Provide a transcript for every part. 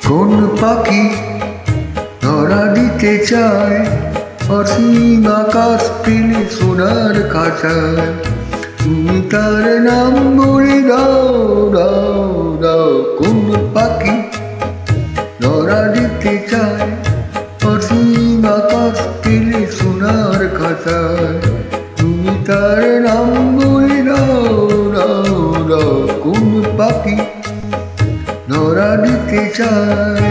কোন পাখি ধরা দিতে চায় অসীম আকাশ পেলে সোনার খাঁচায়, তুমি তার নাম বলে দাও দাও দাও। কোন পাখি ধরা দিতে চায় অসীম আকাশ পেলে সোনার খাঁচায়, তুমি তার নাম বলে দাও দাও দাও। কোন পাখি ধরা দিতে চায়।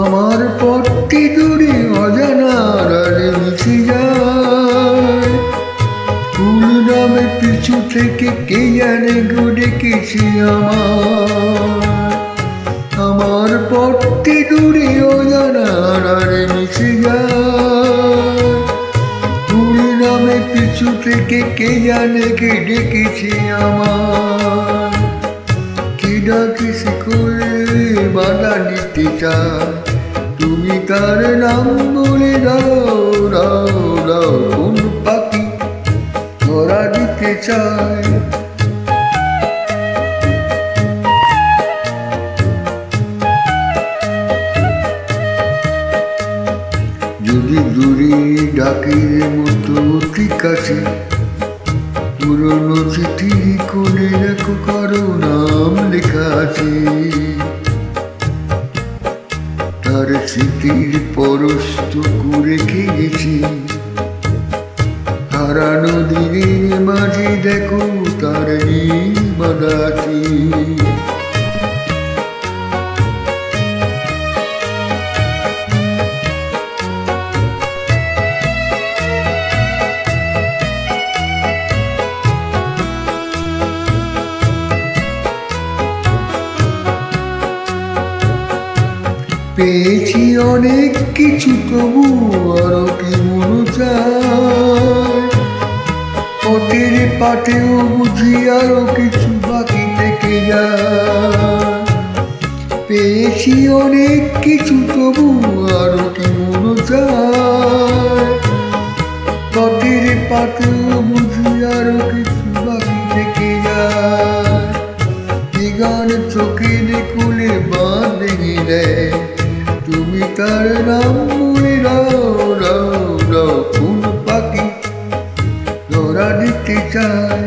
আমার পথটি দূরে অজানার আরে মিশে যায়, ফুল নামে পিছু থেকে কে জানে গো ডেকেছে আমার পথটি দূরে অজানার আরে মিশে যায়, ফুল নামে পিছু থেকে কে জানে কে ডেকেছে আমার। কি ডাকে শিকলে বাধা দিতে চায়, তুমি তার নাম বলে দাও দাও দাও। কোন পাখি ধরা দিতে চায়। যদি দূরে ডাকের মতো অতি কাছে, পুরনো চিঠি কোণে দেখো কারো নাম লেখা আছে, তার স্মৃতির পরশটুকু রেখে গেছি। হারানো দিনের মাঝে দেখো তার বাঁধা আছে। পেয়েছি অনেক কিছু তবু আরো কি মন চায়, পথের পাটেও বুঝি আরো কিছু বাকি থেকে যায়। পেয়েছি অনেক কিছু তবু আরো কি মন চায়, পথের পাটেও বুঝি আরো কিছু বাকি থেকে যায়। কি গান চোখে দেখলে বাঁধ ভেঙে দেয়, তুমি তার নাম বলে দাও দাও দাও। কোন পাখি ধরা দিতে চায়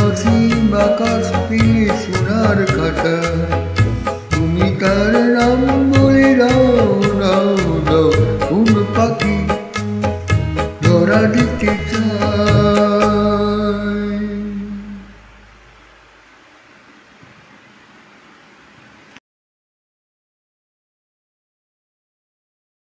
অসীম আকাশ পেলে সোনার খাঁচায়, তুমি তার নাম বলে দাও